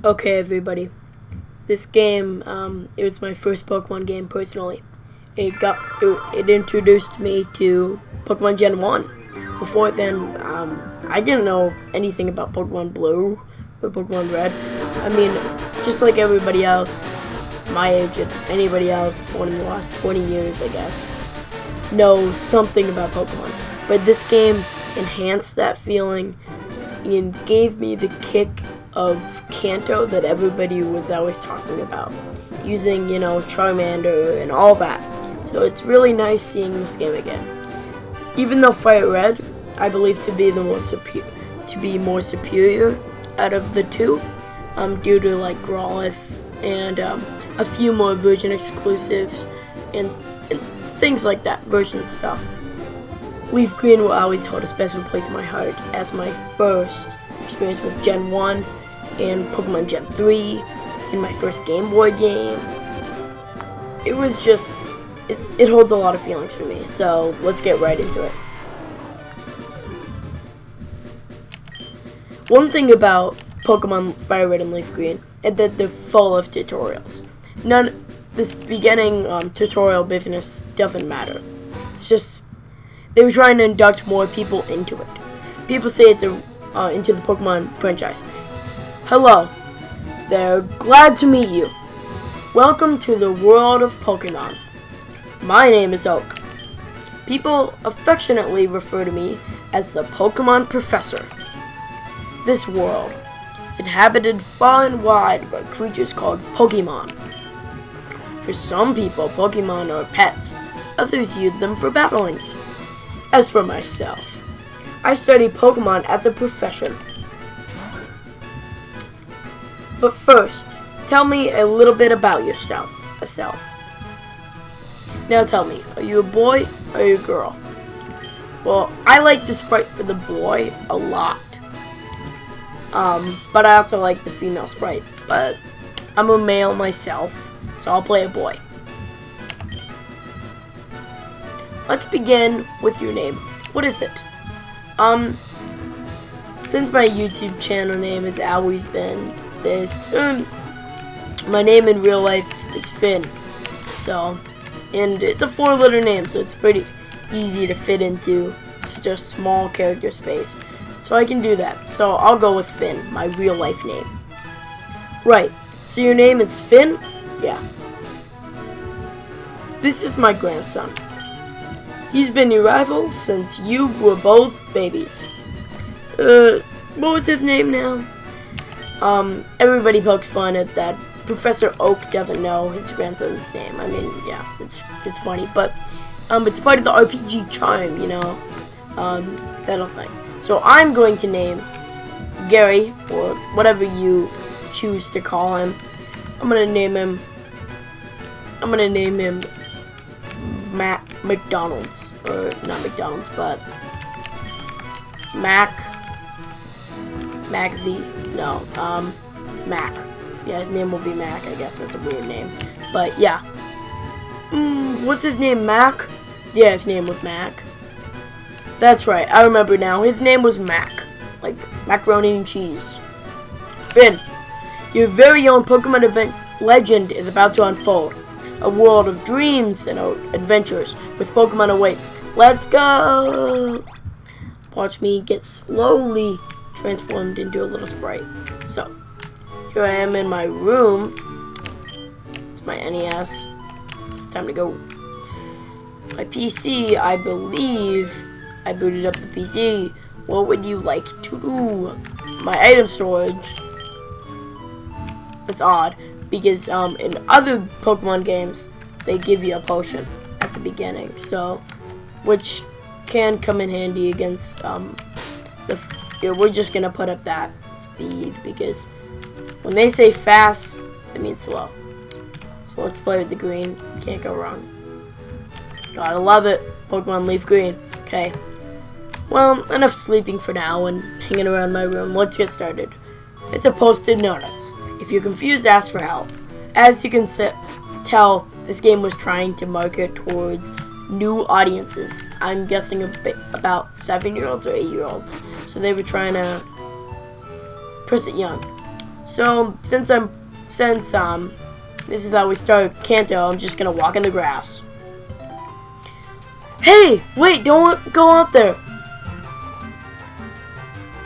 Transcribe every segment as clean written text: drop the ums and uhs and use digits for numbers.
Okay, everybody. This game, it was my first Pokemon game personally. It introduced me to Pokemon Gen 1. Before then, I didn't know anything about Pokemon Blue or Pokemon Red. I mean, just like everybody else, my age and anybody else born in the last 20 years, I guess, knows something about Pokemon. But this game enhanced that feeling and gave me the kick of Kanto that everybody was always talking about, using, Charmander and all that. So it's really nice seeing this game again. Even though Fire Red, I believe to be more superior out of the two, due to like Growlithe and a few more version exclusives and things like that, version stuff. LeafGreen will always hold a special place in my heart as my first experience with Gen 1 and Pokemon Gen 3 in my first Game Boy game. It was just, it holds a lot of feelings for me, so let's get right into it. One thing about Pokemon Fire Red and Leaf Green is that they're full of tutorials. This beginning tutorial business doesn't matter. It's just, they were trying to induct more people into it. People say it's into the Pokemon franchise. Hello, they're glad to meet you. Welcome to the world of Pokemon. My name is Oak. People affectionately refer to me as the Pokemon Professor. This world is inhabited far and wide by creatures called Pokemon. For some people, Pokemon are pets. Others use them for battling. As for myself, I study Pokemon as a profession. But first, tell me a little bit about yourself. Now tell me, are you a boy or a girl? Well, I like the sprite for the boy a lot. But I also like the female sprite. But I'm a male myself, so I'll play a boy. Let's begin with your name. What is it? Since my YouTube channel name has always been this, my name in real life is Finn. So, and it's a 4-letter name, so it's pretty easy to fit into such a small character space. So I can do that. So I'll go with Finn, my real life name. Right, so your name is Finn? Yeah. This is my grandson. He's been your rival since you were both babies. What was his name now? Everybody pokes fun at that. Professor Oak doesn't know his grandson's name. I mean, yeah, it's funny, but it's part of the RPG charm, that whole thing. So I'm going to name Gary, or whatever you choose to call him. I'm gonna name him Matt McDonald's, or not McDonald's, but Mac. Yeah, his name will be Mac. I guess that's a weird name, but yeah. What's his name? Mac? Yeah, his name was Mac. That's right. I remember now. His name was Mac, like macaroni and cheese. Finn, your very own Pokemon event legend is about to unfold. A world of dreams and adventures with Pokemon awaits. Let's go! Watch me get slowly transformed into a little sprite. So, here I am in my room. It's my NES. It's time to go. My PC, I believe I booted up the PC. What would you like to do? My item storage. It's odd because in other Pokemon games they give you a potion at the beginning, so which can come in handy against we're just gonna put up that speed because when they say fast, it means slow. So let's play with the green. Can't go wrong. Gotta love it. Pokemon Leaf Green. Okay. Well, enough sleeping for now and hanging around my room. Let's get started. It's a posted notice. If you're confused, ask for help. As you can tell, this game was trying to market towards new audiences. I'm guessing about 7-year-olds or 8-year-olds. So they were trying to press it young. So since this is how we start Kanto, I'm just gonna walk in the grass. Hey, wait, don't go out there.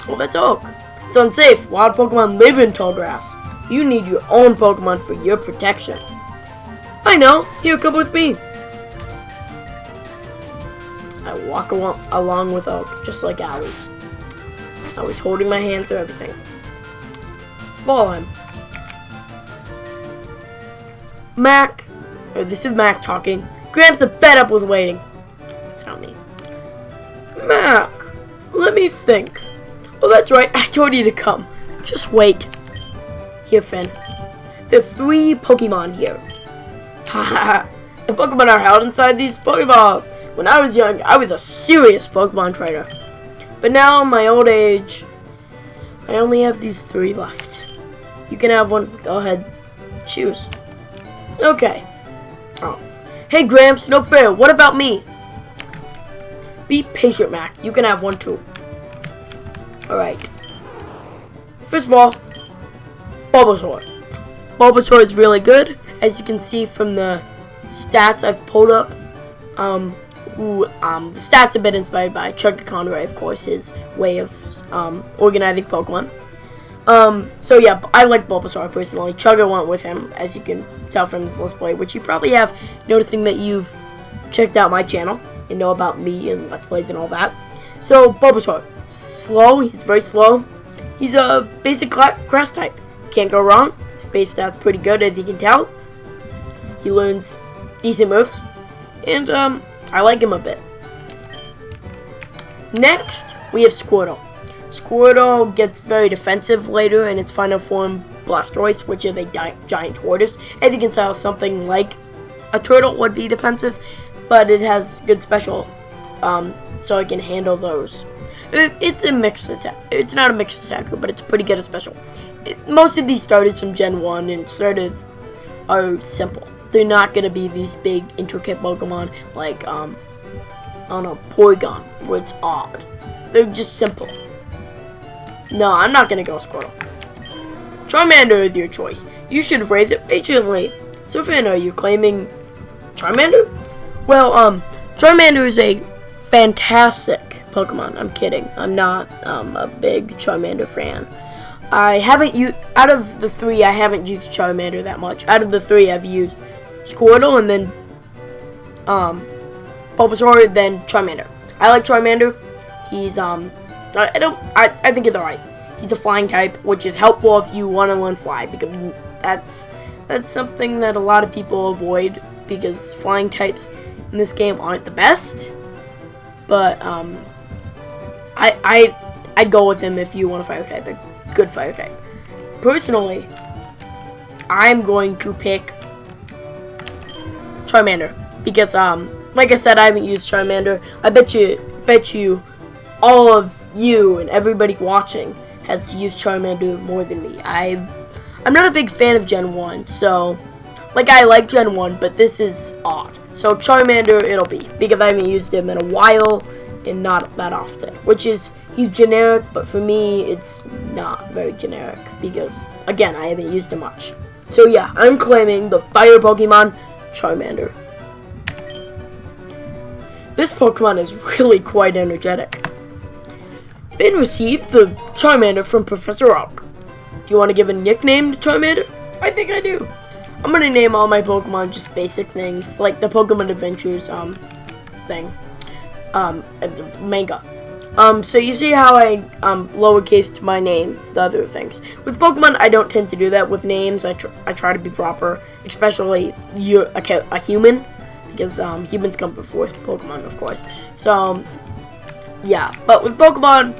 Oh, that's oak. It's unsafe. Wild Pokemon live in tall grass. You need your own Pokemon for your protection. I know. Here, come with me. I walk along with Oak, just like Alice. I was holding my hand through everything. Let's follow him. Mac. This is Mac talking. Gramps are fed up with waiting. That's not me. Mac, let me think. Oh, that's right. I told you to come. Just wait. Here, Finn. There are 3 Pokemon here. Haha. The Pokemon are held inside these Pokeballs. When I was young, I was a serious Pokemon trainer. But now, in my old age, I only have these 3 left. You can have one. Go ahead. Choose. Okay. Oh. Hey, Gramps, no fair. What about me? Be patient, Mac. You can have one too. Alright. First of all, Bulbasaur. Bulbasaur is really good. As you can see from the stats I've pulled up. The stats have been inspired by Chuck Conroy, of course, his way of organizing Pokemon. So yeah, I like Bulbasaur personally. Chugga went with him, as you can tell from this Let's Play, which you probably have, noticing that you've checked out my channel and know about me and Let's Plays and all that. So, Bulbasaur. Slow, he's very slow. He's a basic grass type. Can't go wrong. His base stats pretty good, as you can tell. He learns decent moves. And, I like him a bit. Next, we have Squirtle. Squirtle gets very defensive later in its final form, Blastoise, which is a giant tortoise. As you can tell, something like a turtle would be defensive, but it has good special, so it can handle those. It's a mixed attack. It's not a mixed attacker, but it's pretty good at special. Most of these starters from Gen 1 and sort of are simple. They're not going to be these big, intricate Pokemon like, I don't know, Porygon, where it's odd. They're just simple. No, I'm not going to go Squirtle. Charmander is your choice. You should raise it patiently. So, Finn, are you claiming Charmander? Well, Charmander is a fantastic Pokemon. I'm kidding. I'm not a big Charmander fan. I haven't used, out of the 3, I haven't used Charmander that much. Out of the 3, I've used Squirtle and then Bulbasaur, then Charmander. I like Charmander. He's I think he's alright. He's a flying type, which is helpful if you want to learn fly, because that's something that a lot of people avoid, because flying types in this game aren't the best. But I'd go with him if you want a fire type, a good fire type. Personally, I'm going to pick Charmander, because like I said, I haven't used Charmander. I bet you all of you and everybody watching has used Charmander more than me. I'm not a big fan of Gen 1, so like, I like Gen 1, but this is odd. So Charmander it'll be, because I haven't used him in a while and not that often. Which is, he's generic, but for me it's not very generic, because again, I haven't used him much. So yeah, I'm claiming the fire Pokemon, Charmander. This Pokemon is really quite energetic. Finn received the Charmander from Professor Oak. Do you want to give a nickname to Charmander? I think I do. I'm going to name all my Pokemon just basic things, like the Pokemon Adventures, thing. Manga. So you see how I, lowercased my name, the other things. With Pokemon, I don't tend to do that with names. I try to be proper, especially a human, because, humans come before Pokemon, of course. So, yeah, but with Pokemon,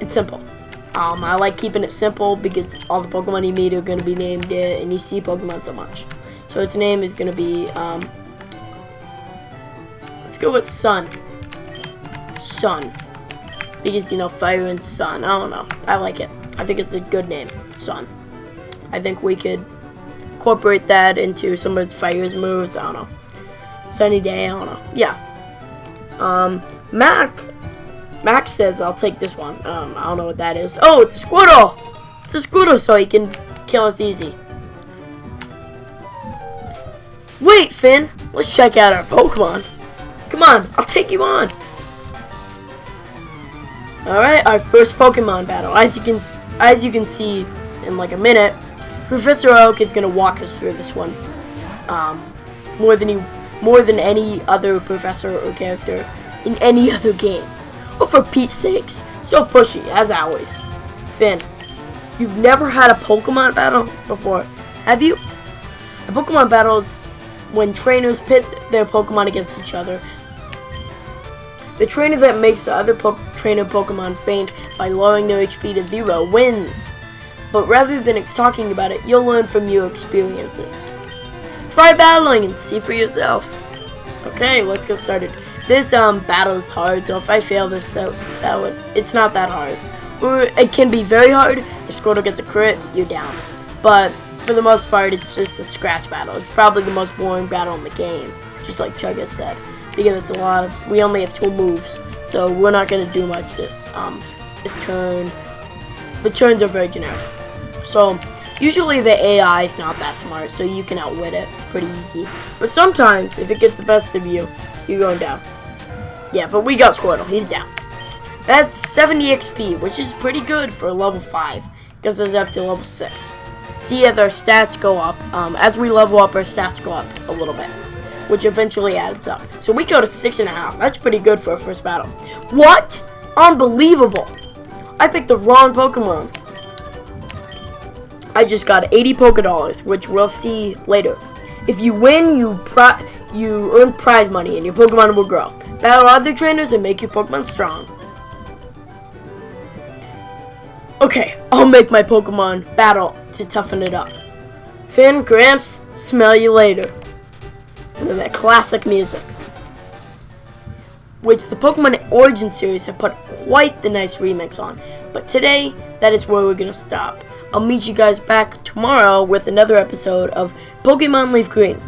it's simple. I like keeping it simple because all the Pokemon you meet are going to be named it, and you see Pokemon so much. So its name is going to be, let's go with Sun. Sun. Because, you know, fire and sun. I don't know. I like it. I think it's a good name. Sun. I think we could incorporate that into some of its fire's moves. I don't know. Sunny day. I don't know. Yeah. Mac says I'll take this one. I don't know what that is. Oh, it's a Squirtle! It's It's a Squirtle, so he can kill us easy. Wait, Finn. Let's check out our Pokemon. Come on, I'll take you on. Alright, our first Pokemon battle. As you can see in like a minute, Professor Oak is gonna walk us through this one. More than any other professor or character in any other game. Oh, for Pete's sakes, so pushy as always. Finn, you've never had a Pokemon battle before, have you? A Pokemon battle is when trainers pit their Pokemon against each other. The trainer that makes the other trainer Pokemon faint by lowering their HP to 0 wins. But rather than talking about it, you'll learn from your experiences. Try battling and see for yourself. Okay, let's get started. This battle is hard, so if I fail this, it's not that hard. Or it can be very hard. If Squirtle gets a crit, you're down. But for the most part, it's just a scratch battle. It's probably the most boring battle in the game, just like Chug has said, because it's we only have 2 moves, so we're not gonna do much this turn. The turns are very generic. So usually the AI is not that smart, so you can outwit it pretty easy. But sometimes, if it gets the best of you, you're going down. Yeah, but we got Squirtle. He's down. That's 70 XP, which is pretty good for level 5, because it's up to level 6. See, as our stats go up, as we level up, our stats go up a little bit, which eventually adds up. So we go to 6.5. That's pretty good for our first battle. What? Unbelievable! I picked the wrong Pokemon. I just got 80 Pokédollars, which we'll see later. If you win, you earn prize money, and your Pokemon will grow. Battle other trainers and make your Pokemon strong. Okay, I'll make my Pokemon battle to toughen it up. Finn, Gramps, smell you later. And then that classic music, which the Pokemon Origin series have put quite the nice remix on. But today, that is where we're going to stop. I'll meet you guys back tomorrow with another episode of Pokémon LeafGreen.